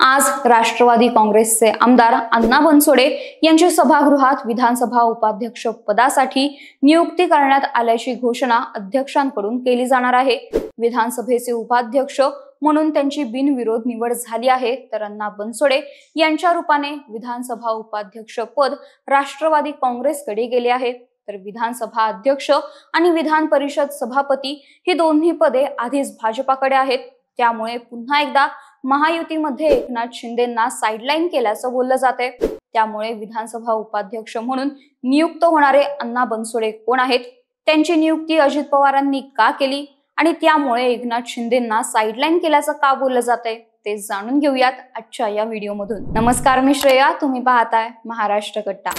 आज राष्ट्रवादी काँग्रेसचे आमदार अण्णा बनसोडे यांची सभागृहात विधानसभा उपाध्यक्ष पदासाठी नियुक्ती करण्यात आल्याची घोषणा अध्यक्षांकडून केली जाणार आहे। विधानसभेचे उपाध्यक्ष म्हणून त्यांची बिनविरोध निवड झाली आहे, तर अण्णा बनसोडे यांच्या रूपाने विधानसभा उपाध्यक्ष पद राष्ट्रवादी काँग्रेसकडे गेले आहे। तर विधानसभा अध्यक्ष आणि विधान परिषद सभापती ही दोन्ही पदे आधीच भाजपाकडे आहेत। त्यामुळे पुन्हा एकदा महायुतीमध्ये एकनाथ शिंदेंना साइडलाईन केल्याचं बोललं जाते। त्यामुळे विधानसभा उपाध्यक्ष म्हणून नियुक्त होणारे अण्णा बनसोडे कोण आहेत, त्यांची नियुक्ती अजित पवारांनी का केली आणि त्यामुळे एकनाथ शिंदेंना साइडलाईन केल्याचं का बोललं जाते ते जाणून घेऊयात आजच्या या व्हिडिओमधून। नमस्कार, मी श्रेया, तुम्ही पाहताय महाराष्ट्र कट्टा।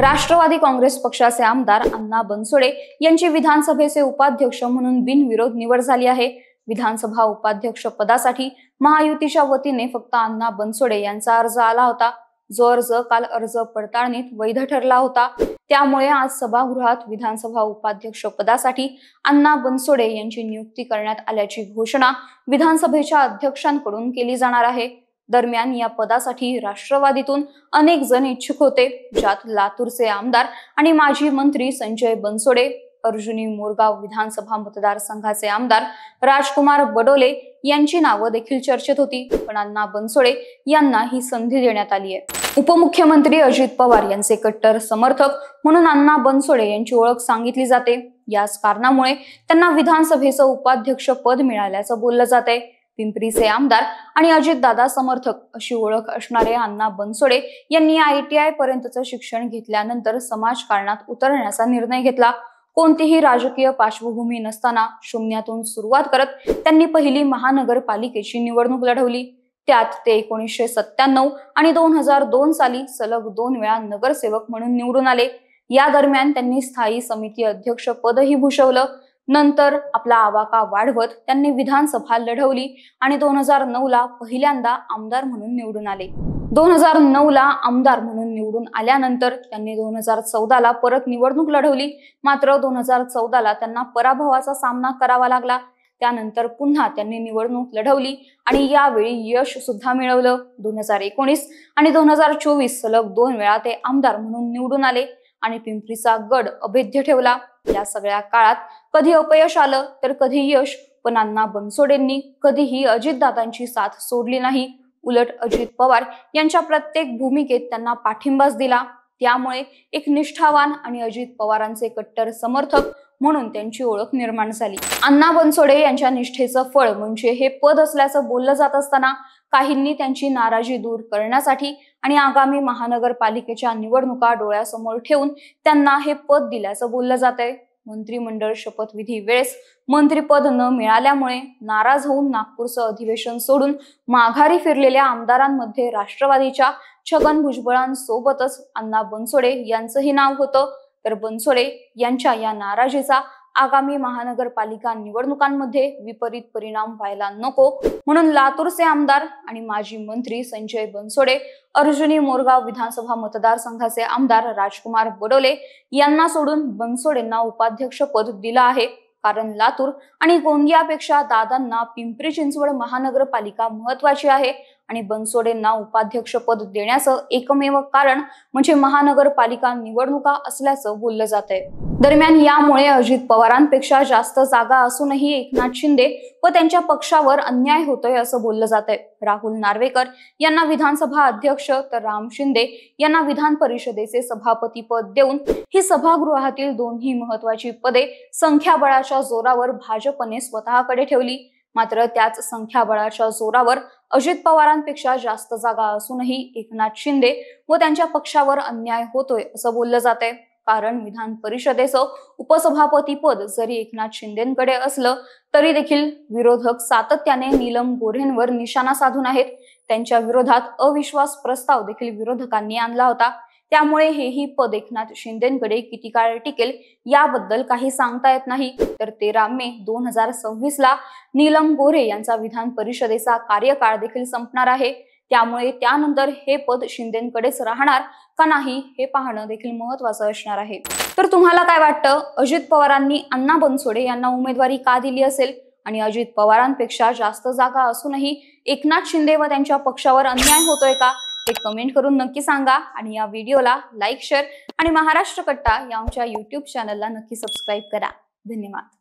राष्ट्रवादी काँग्रेस पक्षाचे आमदार अण्णा बनसोडे यांची विधानसभेचे उपाध्यक्ष म्हणून बिनविरोध निवड झाली आहे। विधानसभा उपाध्यक्ष पदासाठी महायुतीच्या वतीने फक्त अण्णा बनसोडे यांचा अर्ज आला होता, जो अर्ज काल अर्ज पडताळणीत वैध ठरला होता। त्यामुळे आज सभागृहात विधानसभा उपाध्यक्ष पदासाठी अण्णा बनसोडे यांची नियुक्ती करण्यात आल्याची घोषणा विधानसभेच्या अध्यक्षांकडून केली जाणार आहे। दरम्यान या पदासाठी राष्ट्रवादीतून अनेक जण इच्छुक होते, ज्यात लातूरचे आमदार आणि माजी मंत्री संजय बनसोडे, अर्जुनी मोरगाव विधानसभा मतदारसंघाचे आमदार राजकुमार बडोले यांची नावं देखील चर्चेत होती। पण अण्णा बनसोडे यांना ही संधी देण्यात आली आहे। उपमुख्यमंत्री अजित पवार यांचे कट्टर समर्थक म्हणून अण्णा बनसोडे यांची ओळख सांगितली जाते। याच कारणामुळे त्यांना विधानसभेचं उपाध्यक्ष पद मिळाल्याचं बोललं जाते। पिंपरीचे आमदार आणि अजितदादा समर्थक अशी ओळख असणारे अण्णा बनसोडे यांनी ITI पर्यंतचं शिक्षण घेतल्यानंतर समाजकारणात उतरण्याचा निर्णय घेतला। कोणतीही राजकीय पार्श्वभूमी नसताना शून्यातून सुरुवात करत त्यांनी पहिली महानगरपालिकेची निवडणूक लढवली। त्यात ते 1997 आणि 2002 साली सलग 2 वेळा नगरसेवक म्हणून निवडून आले। या दरम्यान त्यांनी स्थायी समिती अध्यक्ष पदही भूषवलं। नंतर आपला आवाका वाढवत त्यांनी विधानसभा लढवली आणि 2009 ला पहिल्यांदा आमदार म्हणून निवडून आले। 2009 ला आमदार म्हणून निवडून आल्यानंतर त्यांनी 2014 ला परत निवडणूक लढवली, मात्र 2014 ला त्यांना पराभवाचा सामना करावा लागला। त्यानंतर पुन्हा त्यांनी निवडणूक लढवली आणि यावेळी यश सुद्धा मिळवलं। 2019 आणि 2024 सलग 2 वेळा ते आमदार म्हणून निवडून आले आणि पिंपरीचा गड अभेद्य ठेवला। या सगळ्या काळात कधी अपयश आलं तर कधी यश, पण अण्णा बनसोडेंनी कधीही अजितदादांची साथ सोडली नाही। उलट अजित पवार यांच्या प्रत्येक भूमिकेत त्यांना पाठिंबाच दिला। त्यामुळे एक निष्ठावान आणि अजित पवारांचे कट्टर समर्थक म्हणून त्यांची ओळख निर्माण झाली। अण्णा बनसोडे यांच्या निष्ठेचं फळ म्हणजे हे पद असल्याचं बोललं जात असताना काहींनी त्यांची नाराजी दूर करण्यासाठी आणि आगामी महानगरपालिकेच्या निवडणुका डोळ्यासमोर ठेवून त्यांना हे पद दिल्याचं बोललं जातंय। मंत्रिमंडळ शपथविधी वेळेस मंत्रिपद न मिळाल्यामुळे नाराज होऊन नागपूरचं अधिवेशन सोडून माघारी फिरलेल्या आमदारांमध्ये राष्ट्रवादीच्या छगन भुजबळांसोबतच अण्णा बनसोडे यांचंही नाव होतं। तर बनसोडे यांच्या या नाराजीचा आगामी महानगरपालिका निवडणुकांमध्ये विपरीत परिणाम व्हायला नको म्हणून लातूरचे आमदार आणि माजी मंत्री संजय बनसोडे, अर्जुनी मोरगाव विधानसभा मतदारसंघाचे आमदार राजकुमार बडोले यांना सोडून बनसोडेंना उपाध्यक्ष पद दिलं आहे। कारण लातूर आणि गोंदियापेक्षा दादांना पिंपरी चिंचवड महानगरपालिका महत्वाची आहे आणि बनसोडेंना उपाध्यक्ष पद देण्याचं एकमेव कारण म्हणजे महानगरपालिका निवडणुका असल्याचं बोललं जातंय। दरम्यान यामुळे अजित पवारांपेक्षा जास्त जागा असूनही एकनाथ शिंदे व त्यांच्या पक्षावर अन्याय होतोय असं बोललं जातंय। राहुल नार्वेकर यांना विधानसभा अध्यक्ष तर राम शिंदे यांना विधान परिषदेचे सभापती पद देऊन ही सभागृहातील दोन्ही महत्वाची पदे संख्याबळाच्या जोरावर भाजपने स्वतःकडे ठेवली। मात्र त्याच संख्याबळाच्या जोरावर अजित पवारांपेक्षा जास्त जागा असूनही एकनाथ शिंदे व त्यांच्या पक्षावर अन्याय होतोय असं बोललं जातंय। कारण विधान परिषदेचं उपसभापती पद जरी एकनाथ शिंदेंकडे असलं तरी देखील विरोधक सातत्याने नीलम गोऱ्हेंवर निशाणा साधून आहेत। त्यांच्या विरोधात अविश्वास प्रस्ताव देखील विरोधकांनी आणला होता। त्यामुळे हेही पद एकनाथ शिंदेंकडे किती काळ टिकेल याबद्दल काही सांगता येत नाही। तर 13 मे 2026 ला नीलम गोऱ्हे यांचा विधान परिषदेचा कार्यकाळ देखील संपणार आहे। त्यामुळे त्यानंतर हे पद शिंदेंकडेच राहणार, का नाही हे पाहणं देखील महत्त्वाचं असणार आहे. तर तुम्हाला काय वाटतं, अजित पवारांनी अण्णा बनसोडे यांना उमेदवारी का दिली असेल आणि अजित पवारांपेक्षा जास्त जागा असूनही एकनाथ शिंदे व त्यांच्या पक्षावर अन्याय होतोय का, हे कमेंट करून नक्की सांगा. आणि या व्हिडिओला लाईक, शेअर आणि महाराष्ट्र कट्टा या आमच्या YouTube चॅनलला नक्की सबस्क्राईब करा. धन्यवाद.